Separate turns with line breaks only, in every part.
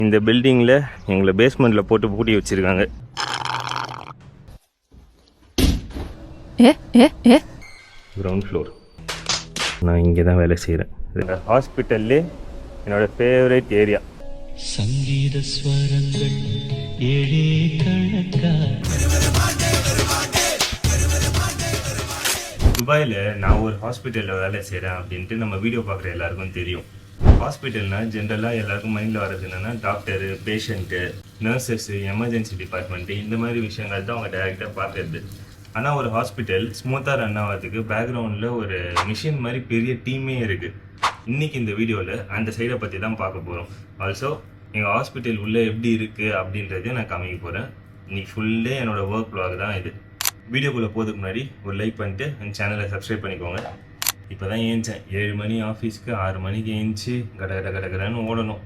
இந்த பில்டிங்கில் எங்களை பேஸ்மெண்ட்டில் போட்டு பூட்டி வச்சுருக்காங்க. Ground floor. நான் இங்கே தான் வேலை செய்கிறேன். இந்த ஹாஸ்பிட்டல்லே என்னோடய ஃபேவரட் ஏரியா. சங்கீத ஸ்வரங்கள் ஏழே கணக்கா. துபாயில் நான் ஒரு ஹாஸ்பிட்டலில் வேலை செய்கிறேன் அப்படின்ட்டு நம்ம வீடியோ பார்க்குற எல்லாருக்கும் தெரியும். ஹாஸ்பிட்டல்னால் ஜென்ரலாக எல்லாருக்கும் மைண்டில் வர்றது என்னென்னா doctor, patient, nurses, emergency department, இந்த மாதிரி விஷயங்கள் தான் அவங்க டைரெக்டாக பார்க்குறது. ஆனால் ஒரு ஹாஸ்பிட்டல் ஸ்மூத்தாக ரன் ஆகிறதுக்கு பேக்ரவுண்டில் ஒரு மிஷின் மாதிரி பெரிய டீமே இருக்குது. இன்றைக்கி இந்த வீடியோவில் அந்த சைடை பற்றி தான் பார்க்க போகிறோம். ஆல்சோ எங்கள் ஹாஸ்பிட்டல் உள்ளே எப்படி இருக்குது அப்படின்றதையும் நான் காமிக்க போகிறேன். இன்றைக்கி ஃபுல்லே என்னோடய ஒர்க் vlog தான் இது. வீடியோக்குள்ளே போகிறதுக்கு முன்னாடி ஒரு லைக் பண்ணிட்டு என் சேனலை சப்ஸ்கிரைப் பண்ணிக்கோங்க. இப்போ தான் ஏஞ்சேன். 7 மணி ஆஃபீஸ்க்கு 6 மணிக்கு ஏஞ்சி கடகடன்னு ஓடணும்.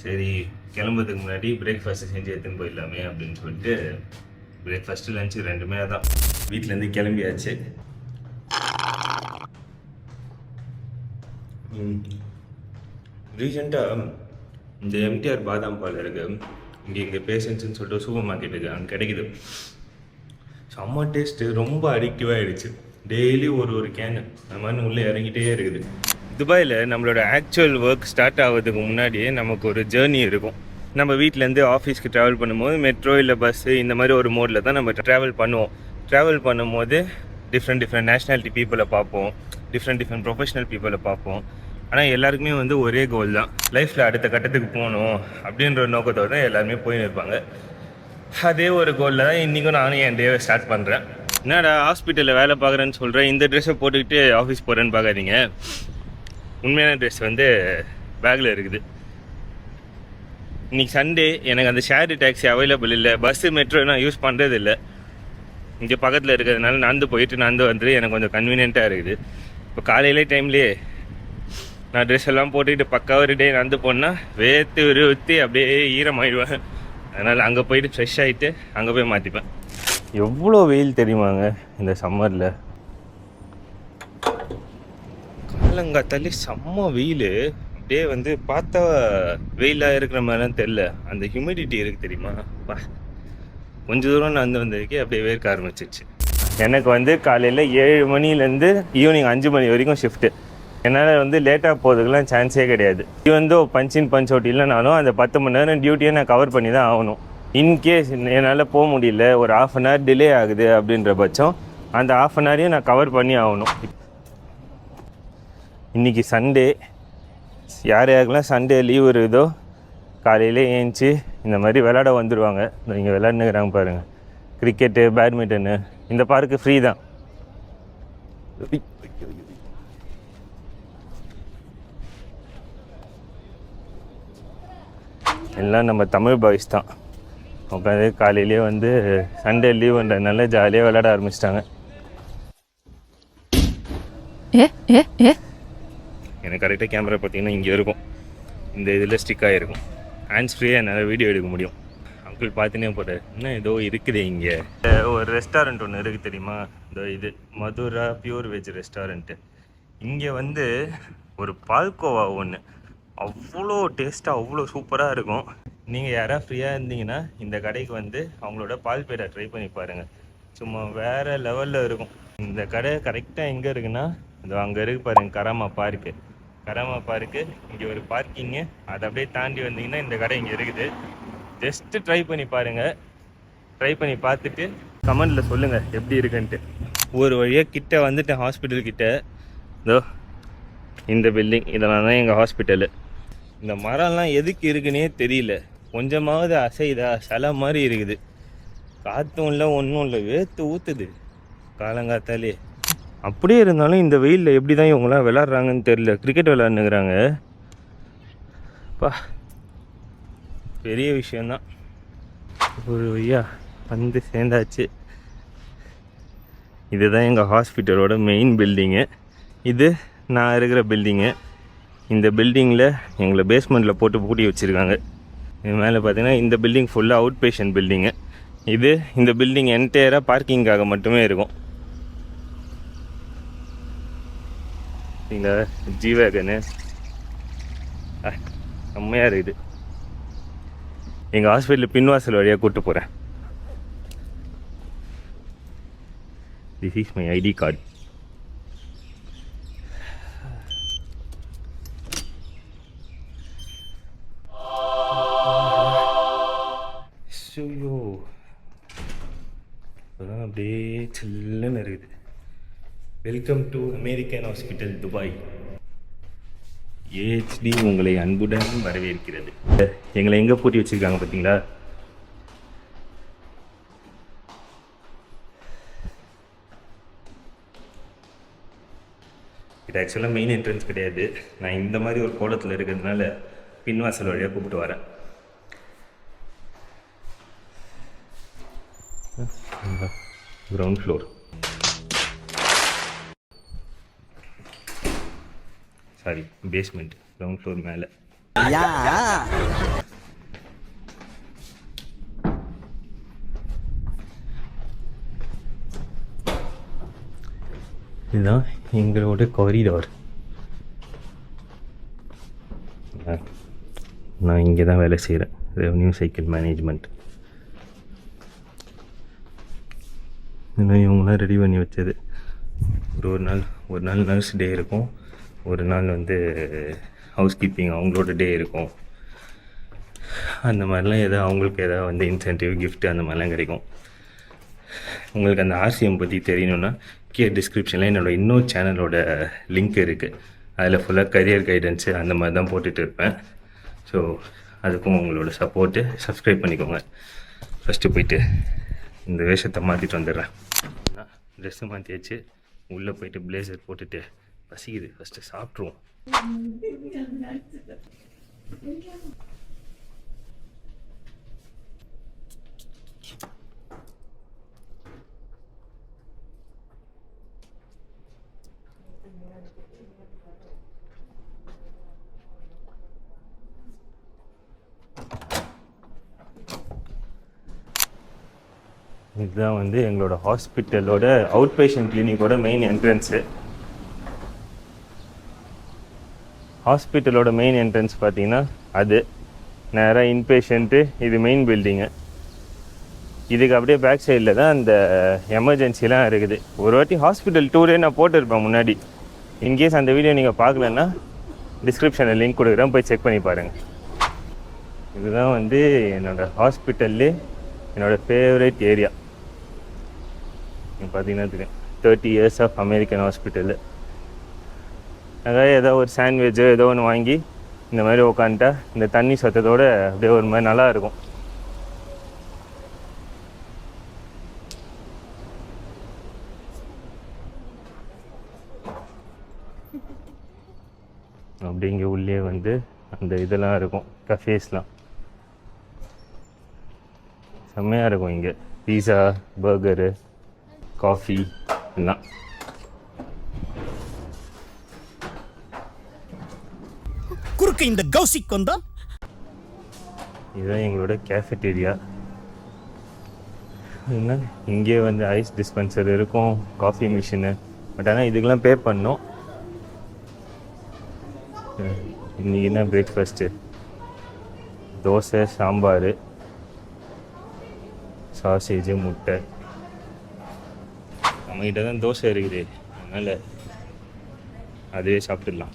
சரி, கிளம்புறதுக்கு முன்னாடி பிரேக்ஃபாஸ்ட்டு செஞ்சு எடுத்துன்னு போயிடலாமே அப்படின்னு சொல்லிட்டு பிரேக்ஃபாஸ்ட்டு லஞ்சு ரெண்டுமே தான். வீட்டிலேருந்து கிளம்பியாச்சு. ரீசெண்டாக இந்த எம்டிஆர் பாதாம் பால் இருக்குது. இங்கே பேஷன்ஸ்ன்னு சொல்லிட்டு சூப்பர் மார்க்கெட் இருக்குது, அங்கே கிடைக்குது. செம்ம டேஸ்ட்டு, ரொம்ப அடிக்டிவாக ஆகிடுச்சு. டெய்லி ஒரு கேனு அந்த மாதிரி உள்ளே இறங்கிட்டே இருக்குது. துபாயில் நம்மளோட ஆக்சுவல் ஒர்க் ஸ்டார்ட் ஆகிறதுக்கு முன்னாடியே நமக்கு ஒரு ஜேர்னி இருக்கும். நம்ம வீட்டிலேருந்து ஆஃபீஸ்க்கு ட்ராவல் பண்ணும்போது மெட்ரோ இல்லை பஸ்ஸு இந்த மாதிரி ஒரு மோடில் தான் நம்ம ட்ராவல் பண்ணுவோம். ட்ராவல் பண்ணும்போது டிஃப்ரெண்ட் நேஷ்னாலிட்டி பீப்புளை பார்ப்போம், டிஃப்ரெண்ட் ப்ரொஃபஷனல் பீப்புளை பார்ப்போம். ஆனால் எல்லாருக்குமே ஒரே கோல் தான், லைஃப்பில் அடுத்த கட்டத்துக்கு போகணும் அப்படின்ற ஒரு நோக்கத்தோடு தான் எல்லாருமே போயின்னு இருப்பாங்க. அதே ஒரு கோலில் தான் இன்றைக்கும் நானும் என் டேவை ஸ்டார்ட் பண்ணுறேன். என்னடா ஹாஸ்பிட்டலில் வேலை பார்க்குறேன்னு சொல்கிறேன், இந்த ட்ரெஸ்ஸை போட்டுக்கிட்டு ஆஃபீஸ் போகிறேன்னு பார்க்காதீங்க. உண்மையான ட்ரெஸ் பேக்கில் இருக்குது. இன்றைக்கி சண்டே, எனக்கு அந்த ஷேர் டாக்ஸி அவைலபிள் இல்லை, பஸ்ஸு மெட்ரோ நான் யூஸ் பண்ணுறது இல்லை. இங்கே பக்கத்தில் இருக்கிறதுனால நடந்து வந்துட்டு எனக்கு கொஞ்சம் கன்வீனியண்ட்டாக இருக்குது. இப்போ காலையிலே டைம்லேயே நான் ட்ரெஸ் எல்லாம் போட்டுக்கிட்டு பக்கா ஒரு டே நடந்து போனால் வேர்த்து ஊற்றி அப்படியே ஈரமாயிடுவேன். அதனால் அங்கே போயிட்டு ஃப்ரெஷ் ஆகிட்டு அங்கே போய் மாற்றிப்பேன். எவ்வளோ வெயில் தெரியுமாங்க இந்த சம்மரில். காலங்காத்தாலே செம்ம வெயில். அப்படியே பார்த்தா வெயிலாக இருக்கிற மாதிரிலாம் தெரில, அந்த ஹியூமிடிட்டி இருக்குது தெரியுமா. கொஞ்சம் தூரம் நடந்து வந்ததுக்கே அப்படியே வேர்க்க ஆரம்பிச்சிச்சு. எனக்கு காலையில் 7 மணிலேருந்து ஈவினிங் 5 மணி வரைக்கும் ஷிஃப்ட்டு. என்னால் லேட்டாக போகிறதுக்கெலாம் சான்ஸே கிடையாது. இது பஞ்ச் அவுட் இல்லைனாலும் அந்த 10 மணி நேரம் டியூட்டியை நான் கவர் பண்ணி தான் ஆகணும். இன்கேஸ் என்னால் போக முடியல, ஒரு 1/2 அன் ஹவர் டிலே ஆகுது அப்படின்ற பட்சம் அந்த 1/2 அன் ஹவரையும் நான் கவர் பண்ணி ஆகணும். இன்றைக்கி சண்டே, யார் யாருக்கெல்லாம் சண்டே லீவ் இருக்குதோ காலையிலே ஏஞ்சி இந்த மாதிரி விளையாட வந்துடுவாங்க. இங்கே விளையாடுனுக்கிறாங்க பாருங்கள், கிரிக்கெட்டு, பேட்மிண்டனு. இந்த பார்க்கு ஃப்ரீ தான். எல்லாம் நம்ம தமிழ் பாய்ஸ் தான். உட்காந்து காலையிலே சண்டே லீவுன்றதுனால ஜாலியாக விளையாட ஆரம்பிச்சிட்டாங்க. எனக்கு கரெக்டாக கேமரா பார்த்தீங்கன்னா இங்கே இருக்கும், இந்த இதில் ஸ்டிக்காக இருக்கும். ஹேண்ட்ஸ் ஃப்ரீயாக என்னால் வீடியோ எடுக்க முடியும். அங்கிள் பார்த்துனே போகிறார், இன்னும் ஏதோ இருக்குது இங்கே. ஒரு ரெஸ்டாரண்ட் ஒன்று இருக்குது தெரியுமா, இது மதுரா பியூர் வெஜ் ரெஸ்டாரண்ட்டு. இங்கே ஒரு பால்கோவா ஒன்று அவ்வளோ டேஸ்ட்டாக அவ்வளோ சூப்பராக இருக்கும். நீங்கள் யாராவது ஃப்ரீயாக இருந்தீங்கன்னா இந்த கடைக்கு அவங்களோட பால் பேடா ட்ரை பண்ணி பாருங்கள். சும்மா வேறு லெவலில் இருக்கும். இந்த கடை கரெக்டாக எங்கே இருக்குன்னா, இதோ அங்கே இருக்குது பாருங்கள், கராமா பார்க்கு. இங்கே ஒரு பார்க்கிங்கு, அதை அப்படியே தாண்டி வந்தீங்கன்னா இந்த கடை இங்கே இருக்குது. ஜஸ்ட்டு ட்ரை பண்ணி பாருங்கள். ட்ரை பண்ணி பார்த்துட்டு கமெண்டில் சொல்லுங்கள் எப்படி இருக்குன்ட்டு. ஒரு வழியாக கிட்ட வந்துட்டேன், ஹாஸ்பிட்டல் கிட்ட. இதோ இந்த பில்டிங், இதெல்லாம் தான் எங்கள் ஹாஸ்பிட்டலு. இந்த மரம்லாம் எதுக்கு இருக்குன்னே தெரியல, கொஞ்சமாவது அசைதா, சில மாதிரி இருக்குது. காற்றும் இல்லை, ஒன்றும் இல்லை, வேர்த்து ஊற்றுது காலங்காத்தாலே. அப்படியே இருந்தாலும் இந்த வெயிலில் எப்படி தான் இவங்களாம் விளாட்றாங்கன்னு தெரியல. கிரிக்கெட் விளாட்னுக்குறாங்க. பெரிய விஷயந்தான். ஒரு வழியா சேர்ந்தாச்சு. இதுதான் எங்கள் ஹாஸ்பிட்டலோட மெயின் பில்டிங்கு. இது நான் இருக்கிற பில்டிங்கு. இந்த பில்டிங்கில் எங்களை பேஸ்மெண்ட்டில் போட்டு பூட்டி வச்சுருக்காங்க. இது மேலே பார்த்தீங்கன்னா இந்த பில்டிங் ஃபுல்லாக அவுட் பேஷண்ட் பில்டிங்கு. இந்த பில்டிங் என்டையராக பார்க்கிங்காக மட்டுமே இருக்கும். இந்த ஜி வேகனு செம்மையாக இருக்குது. எங்கள் ஹாஸ்பிட்டல் பின்வாசல் வழியாக கூப்பிட்டு போகிறேன். This is my ID card. ஐயோ, இப்போதான் அப்படியே சில்லுன்னு இருக்குது. Welcome to American Hospital Dubai. AHD உங்களை அன்புடன் வரவேற்கிறது. எங்களை எங்கே பூட்டி வச்சுருக்காங்க பார்த்தீங்களா? இது ஆக்சுவலாக மெயின் என்ட்ரன்ஸ் கிடையாது. நான் இந்த மாதிரி ஒரு கோலத்தில் இருக்கிறதுனால பின்வாசல் வழியாக கூப்பிட்டு வரேன். Ground floor, sorry basement, ground floor மேலே. இதுதான் எங்களோட காரிடார். நான் இங்கே தான் வேலை செய்கிறேன், ரெவன்யூ சைக்கிள் மேனேஜ்மெண்ட். இன்னும் இவங்களாம் ரெடி பண்ணி வச்சது. ஒரு நாள் நர்ஸ் டே இருக்கும், ஒரு நாள் வந்து ஹவுஸ் கீப்பிங் அவங்களோட டே இருக்கும். அந்த மாதிரிலாம் அவங்களுக்கு எதாவது வந்து இன்சென்டிவ் கிஃப்ட்டு அந்த மாதிரிலாம் கிடைக்கும். உங்களுக்கு அந்த ஆர்சிஎம் பற்றி தெரியணுன்னா கீழே டிஸ்கிரிப்ஷனில் என்னோடய இன்னொரு சேனலோட லிங்க் இருக்குது. அதில் ஃபுல்லாக கரியர் கைடன்ஸு அந்த மாதிரி தான் போட்டுட்டு இருப்பேன். ஸோ அதுக்கும் உங்களோட சப்போர்ட்டு, சப்ஸ்கிரைப் பண்ணிக்கோங்க. ஃபஸ்ட்டு போயிட்டு இந்த வேஷத்தை மாற்றிட்டு வந்துடுறேன். ட்ரெஸ்ஸு மாற்றியாச்சு, உள்ளே போயிட்டு பிளேசர் போட்டுட்டு பசிக்குது, ஃபஸ்ட்டு சாப்பிட்ருவோம். இதுதான் வந்து எங்களோட ஹாஸ்பிட்டலோட அவுட் பேஷண்ட் கிளினிக்கோட மெயின் என்ட்ரன்ஸு. ஹாஸ்பிட்டலோட மெயின் என்ட்ரன்ஸ் பார்த்தீங்கன்னா அது நேராக இன்பேஷண்ட்டு, இது மெயின் பில்டிங்கு. இதுக்கு அப்படியே பேக் சைடில் தான் அந்த எமர்ஜென்சிலாம் இருக்குது. ஒரு வாட்டி ஹாஸ்பிட்டல் டூரே நான் போட்டிருப்பேன் முன்னாடி. இன்கேஸ் அந்த வீடியோ நீங்கள் பார்க்கலன்னா டிஸ்கிரிப்ஷனில் லிங்க் கொடுக்குறேன், போய் செக் பண்ணி பாருங்கள். இதுதான் வந்து என்னோடய ஹாஸ்பிட்டல்லே என்னோடய ஃபேவரட் ஏரியா. பார்த்தீங்கன்னா தெரியும், 30 years ஆஃப் அமெரிக்கன் ஹாஸ்பிட்டலு. அதாவது ஏதோ ஒரு சாண்ட்விட்சோ ஏதோ ஒன்று வாங்கி இந்த மாதிரி உக்காந்துட்டா இந்த தண்ணி சத்தத்தோடு அப்படியே ஒரு மாதிரி நல்லா இருக்கும். அப்படி இங்கே உள்ளே வந்து அந்த இதெல்லாம் இருக்கும், கஃபேஸ்லாம் செம்மையாக இருக்கும். இங்கே பீஸா, பர்கரு, காஃபி எல்லாம்.
குறுக்கு இந்த கௌசிக் வந்தா.
இதுதான் எங்களோட கேஃபெட்டேரியா. என்ன இங்கே வந்து ஐஸ் டிஸ்பென்சர் இருக்கும், காஃபி மிஷினு. பட் ஆனால் இதுக்கெல்லாம் பே பண்ணோம். இன்றைக்கி என்ன பிரேக்ஃபாஸ்ட்டு? தோசை, சாம்பார், சாசேஜு, முட்டை. நம்மகிட்ட தான் தோசை இருக்குது, அதனால் அதுவே சாப்பிட்டுடலாம்.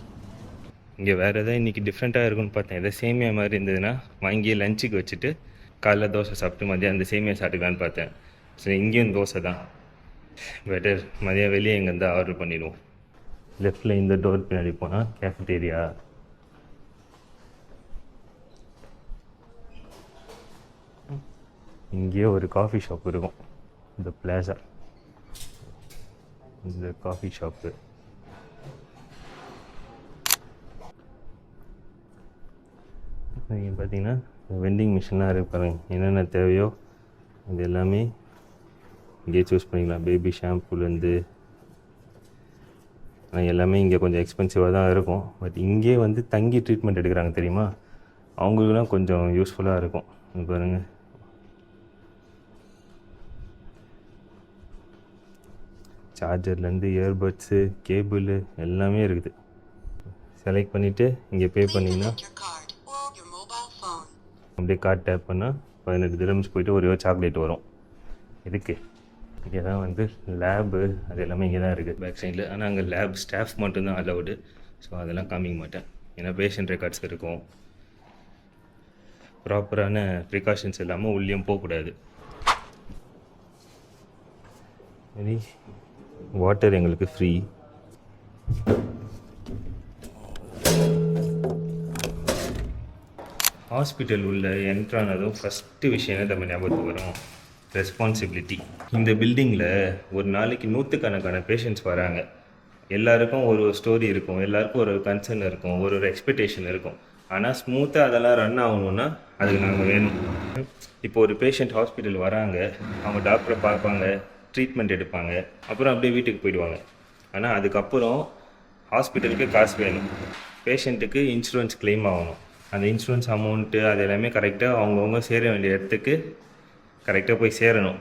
இங்கே வேறு எதாவது இன்றைக்கி டிஃப்ரெண்ட்டாக இருக்குன்னு பார்த்தேன். எதாவது சேமியா மாதிரி இருந்ததுன்னா வாங்கி லஞ்சுக்கு வச்சுட்டு காலைல தோசை சாப்பிட்டு மதியம் அந்த சேமியா சாப்பிட்டுக்கலான்னு பார்த்தேன். சரி, இங்கேயும் தோசை தான் பெட்டர். மதியம் வெளியே இங்கேருந்து ஆர்டர் பண்ணிடுவோம். லெஃப்டில் இந்த டோர் பின்னாடி போனால் கேஃபெட்டேரியா. இங்கேயே ஒரு காஃபி ஷாப் இருக்கும், இந்த பிளாசா, இந்த காஃபி ஷாப்பு. இங்கே பார்த்தீங்கன்னா வெண்டிங் மிஷின்லாம் இருக்குது பாருங்கள். என்னென்ன தேவையோ அது எல்லாமே இங்கே சூஸ் பண்ணிக்கலாம். பேபி ஷாம்புலேருந்து எல்லாமே இங்கே கொஞ்சம் எக்ஸ்பென்சிவாக தான் இருக்கும். பட் இங்கே வந்து தங்கி ட்ரீட்மெண்ட் எடுக்கிறாங்க தெரியுமா, அவங்களுக்குலாம் கொஞ்சம் யூஸ்ஃபுல்லாக இருக்கும். பாருங்கள், சார்ஜர்லேருந்து இயர்பட்ஸு, கேபிள் எல்லாமே இருக்குது. செலக்ட் பண்ணிவிட்டு இங்கே பே பண்ணிங்கன்னா அப்படியே கார்டு டேப் பண்ணால் 18 dirhams போயிட்டு ஒரே ஒரு சாக்லேட் வரும். இதுக்கு இங்கே தான் வந்து லேபு அது எல்லாமே இங்கே தான் இருக்குது பேக் சைடில். ஆனால் அங்கே லேப் ஸ்டாஃப் மட்டும்தான் அலவுடு. ஸோ அதெல்லாம் காமிக்க மாட்டேன், ஏன்னா பேஷண்ட் ரெக்கார்ட்ஸ் இருக்கும். ப்ராப்பரான ப்ரிகாஷன்ஸ் இல்லாமல் உள்ளேயும் போகக்கூடாது. சரி, வாட்டர் எங்களுக்கு ஃப்ரீ. ஹாஸ்பிட்டல் உள்ள என்ட்ரானதும் ஃபஸ்ட்டு விஷயம் என்ன நம்ம ஞாபகத்துக்கு வரும்? ரெஸ்பான்சிபிலிட்டி. இந்த பில்டிங்கில் ஒரு நாளைக்கு நூற்றுக்கணக்கான பேஷண்ட்ஸ் வராங்க. எல்லாருக்கும் ஒரு ஸ்டோரி இருக்கும், எல்லாருக்கும் ஒரு கன்சர்ன் இருக்கும், ஒரு எக்ஸ்பெக்டேஷன் இருக்கும். ஆனால் ஸ்மூத்தாக அதெல்லாம் ரன் ஆகணுன்னா அதுக்கு நாங்கள் வேணும். இப்போ ஒரு பேஷண்ட் ஹாஸ்பிட்டல் வராங்க, அவங்க டாக்டரை பார்ப்பாங்க, ட்ரீட்மெண்ட் எடுப்பாங்க, அப்புறம் அப்படியே வீட்டுக்கு போயிடுவாங்க. ஆனால் அதுக்கப்புறம் ஹாஸ்பிட்டலுக்கு காசு வேணும், பேஷண்ட்டுக்கு இன்சூரன்ஸ் கிளைம் ஆகணும். அந்த இன்சூரன்ஸ் அமௌண்ட்டு அது எல்லாமே கரெக்டாக அவங்கவுங்க சேர வேண்டிய இடத்துக்கு கரெக்டாக போய் சேரணும்.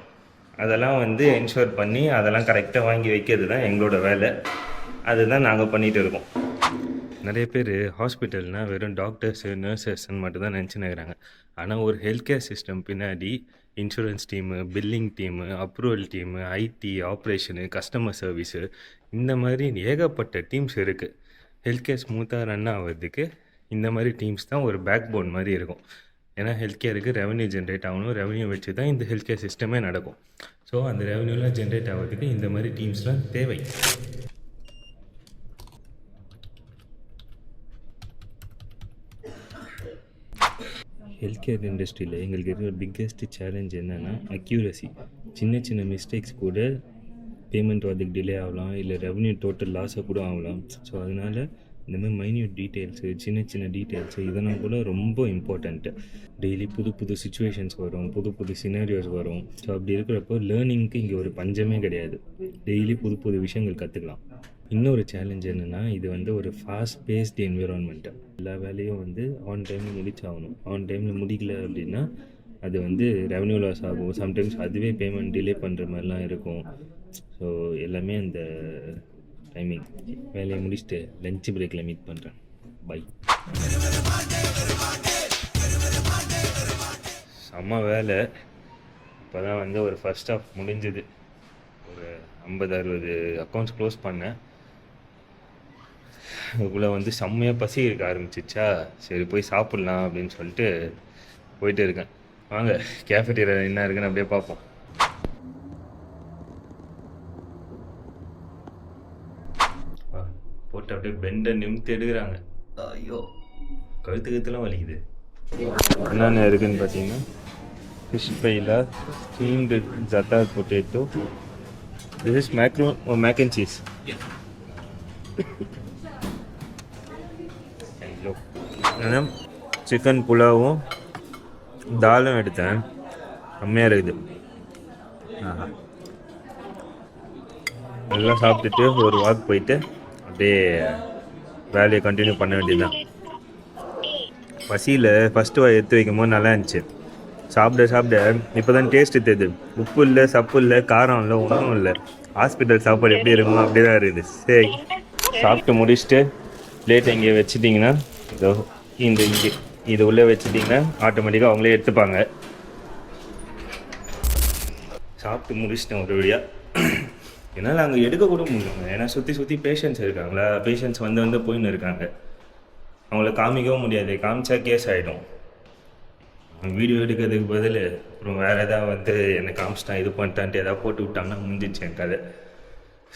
அதெல்லாம் வந்து என்ஷூர் பண்ணி அதெல்லாம் கரெக்டாக வாங்கி வைக்கிறது தான் எங்களோட வேலை. அதுதான் நாங்கள் பண்ணிகிட்டு இருக்கோம். நிறைய பேர் ஹாஸ்பிட்டல்னால் வெறும் டாக்டர்ஸு நர்சஸ்ன்னு மட்டும் தான் நினச்சினுக்கிறாங்க. ஆனால் ஒரு ஹெல்த் கேர் சிஸ்டம் பின்னாடி insurance team, billing team, approval team, IT, operation, customer service, இந்த மாதிரி ஏகப்பட்ட டீம்ஸ் இருக்குது. ஹெல்த் கேர் ஸ்மூத்தாக ரன் ஆகிறதுக்கு இந்த மாதிரி டீம்ஸ் தான் ஒரு பேக் போன் மாதிரி இருக்கும். ஏன்னா ஹெல்த் கேருக்கு ரெவன்யூ ஜென்ரேட் ஆகணும், ரெவன்யூ வச்சு தான் இந்த ஹெல்த் கேர் சிஸ்டமே நடக்கும். ஸோ அந்த ரெவன்யூலாம் ஜென்ரேட் ஆகிறதுக்கு இந்த மாதிரி டீம்ஸ்லாம் தேவை. ஹெல்த் கேர் இண்டஸ்ட்ரியில் எங்களுக்கு இருக்கிற பிக்கெஸ்ட் சேலஞ்ச் என்னென்னா அக்யூரசி. சின்ன சின்ன மிஸ்டேக்ஸ் கூட பேமெண்ட் வரதுக்கு டிலே ஆகலாம், இல்லை ரெவன்யூ டோட்டல் லாஸை கூட ஆகலாம். ஸோ அதனால் இந்த மாதிரி மைன்யூட் டீட்டெயில்ஸு, சின்ன சின்ன டீட்டெயில்ஸு இதெல்லாம் கூட ரொம்ப இம்பார்ட்டண்ட்டு. டெய்லி புது புது சுச்சுவேஷன்ஸ் வரும், புது புது சினாரியோஸ் வரும். ஸோ அப்படி இருக்கிறப்போ லேர்னிங்க்கு இங்கே ஒரு பஞ்சமே கிடையாது. டெய்லி புது புது விஷயங்கள் கற்றுக்கலாம். இன்னொரு சேலஞ்ச் என்னென்னா, இது வந்து ஒரு ஃபாஸ்ட் பேஸ்டு என்விரான்மெண்ட்டு. எல்லா வேலையும் வந்து ஆன் டைமில் முடிச்சாகணும். ஆன் டைமில் முடிக்கல அப்படின்னா அது வந்து ரெவன்யூ லாஸ் ஆகும். சம்டைம்ஸ் அதுவே பேமெண்ட் டிலே பண்ணுற மாதிரிலாம் இருக்கும். ஸோ எல்லாமே அந்த டைமிங். வேலையை முடிச்சுட்டு லஞ்ச் பிரேக்கில் மீட் பண்ணுறேன். பை. செம்ம வேலை. இப்போ தான் வந்து ஒரு ஃபர்ஸ்ட் ஹாஃப் முடிஞ்சுது. ஒரு 50-60 அக்கௌண்ட்ஸ் க்ளோஸ் பண்ணேன். அதுக்குள்ளே வந்து செம்மையாக பசி இருக்க ஆரம்பிச்சிச்சா, சரி போய் சாப்பிட்லாம் அப்படின்னு சொல்லிட்டு போயிட்டு இருக்கேன். வாங்க கேஃபேட்டீரியா என்ன இருக்குன்னு அப்படியே பார்ப்போம். போட்டு அப்படியே பெண்டை நிமித்து எடுக்கிறாங்க. ஐயோ, கழுத்துலாம் வலிக்குது. என்னென்ன இருக்குதுன்னு பார்த்தீங்கன்னா, ஃபிஷ் ஃப்ரையில் ஸ்டீம்டு ஜத்தார் potato, this is mac and cheese. Chicken புலாவும் தாலும் எடுத்தேன், செம்மையாக இருக்குது. எல்லாம் சாப்பிட்டுட்டு ஒரு வாக் போயிட்டு அப்படியே வேலையை கண்டினியூ பண்ண வேண்டியதுதான். பசியில் ஃபஸ்ட்டு எடுத்து வைக்கும் போது நல்லா இருந்துச்சு. சாப்பிட இப்போ தான் டேஸ்ட்டு தெரியுது. உப்பு இல்லை, சப்பு இல்லை, காரம் இல்லை, ஒன்றும் இல்லை. ஹாஸ்பிட்டல் சாப்பாடு எப்படி இருக்குமோ அப்படி தான் இருக்குது. சரி, சாப்பிட்டு முடிச்சுட்டு பிளேட் இங்கே வச்சுட்டிங்கன்னா, இதோ இங்கே இது உள்ளே வச்சுட்டிங்கன்னா ஆட்டோமேட்டிக்காக அவங்களே எடுத்துப்பாங்க. சாப்பிட்டு முடிச்சிட்டேன் ஒரு வழியாக. என்னால் அங்கே எடுக்க கூட முடியும், ஏன்னா சுற்றி பேஷண்ட்ஸ் இருக்காங்களா, பேஷண்ட்ஸ் வந்து போயின்னு இருக்காங்க. அவங்கள காமிக்கவும் முடியாது, காமிச்சா கேஸ் ஆகிடும். வீடியோ எடுக்கிறதுக்கு பதில் அப்புறம் வேறு எதாவது வந்து என்னை காமிச்சிட்டான் இது பண்ணிட்டான்ட்டு எதாவது போட்டு விட்டாங்கன்னா முடிஞ்சிச்சு என் கதை.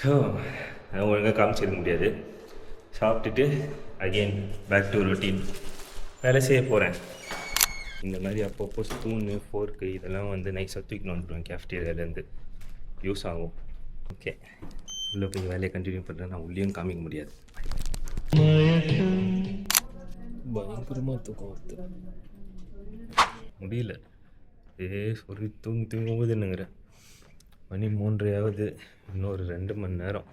ஸோ அதை ஒழுங்காக காமிச்சிருக்க முடியாது. சாப்பிட்டுட்டு அகெயின் பேக் டு ரொட்டீன் வேலை செய்ய போகிறேன். இந்த மாதிரி அப்பப்போ ஸ்பூனு, ஃபோர்க்கு இதெல்லாம் வந்து நைஸாக தூக்கின்னு வந்துடுவேன் கேஃப்டீரியாலேருந்து, யூஸ் ஆகும். ஓகே, உள்ளே போய் வேலையை கண்டினியூ பண்ணுறேன். நான் உள்ளேயும் காமிக்க முடியாது. பயங்கரமாக தூக்கம் வருது, முடியல. சொல்லி தூங்கும்போது என்னங்கிறேன். மணி 3:30 ஆகுது. இன்னொரு 2 மணி நேரம்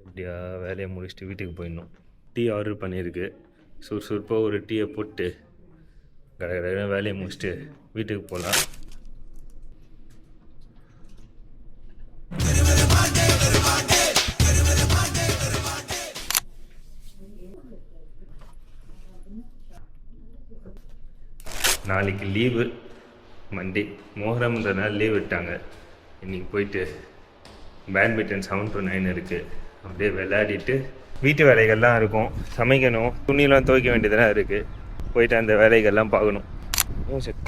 இப்படியா வேலையை முடிச்சுட்டு வீட்டுக்கு போயிடணும். டீ ஆர்டர் பண்ணியிருக்கு. சுறுசுறுப்பாக ஒரு டீயை போட்டு கடை வேலையை முடிச்சுட்டு வீட்டுக்கு போகலாம். நாளைக்கு லீவு மண்டே மோஹரம்ன்றனால லீவ் விட்டாங்க. இன்றைக்கி போயிட்டு பேட்மிண்டன் 7 to 9 இருக்குது. அப்படியே விளையாடிட்டு வீட்டு வேலைகள்லாம் இருக்கும், சமைக்கணும், துணியெல்லாம் துவைக்க வேண்டியதெல்லாம் இருக்குது. போயிட்டு அந்த வேலைகள்லாம் பார்க்கணும்.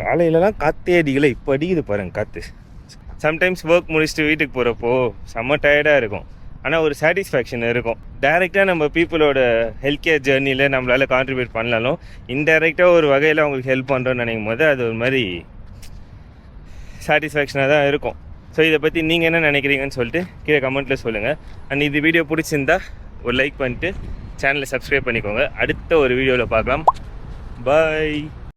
காலையிலலாம் காற்றே அடிக்கலை, இப்போ அடிக்குது பாருங்கள் காற்று. சம்டைம்ஸ் ஒர்க் முடிச்சுட்டு வீட்டுக்கு போகிறப்போ செம்ம டயர்டாக இருக்கும், ஆனால் ஒரு சாட்டிஸ்ஃபேக்ஷன் இருக்கும். டைரெக்டாக நம்ம பீப்புளோட ஹெல்த் கேர் ஜேர்னியில் நம்மளால் கான்ட்ரிபியூட் பண்ணலாலும் இன்டைரக்டாக ஒரு வகையில் அவங்களுக்கு ஹெல்ப் பண்ணுறோன்னு நினைக்கும் போது அது ஒரு மாதிரி சாட்டிஸ்ஃபேக்ஷனாக தான் இருக்கும். ஸோ இதை பற்றி நீங்கள் என்ன நினைக்கிறீங்கன்னு சொல்லிட்டு கீழே கமெண்ட்டில் சொல்லுங்கள். அண்ட் இது வீடியோ பிடிச்சிருந்தா ஒரு லைக் பண்ணிட்டு சேனலை சப்ஸ்கிரைப் பண்ணிக்கோங்க. அடுத்த ஒரு வீடியோவில் பார்க்கலாம். பாய்.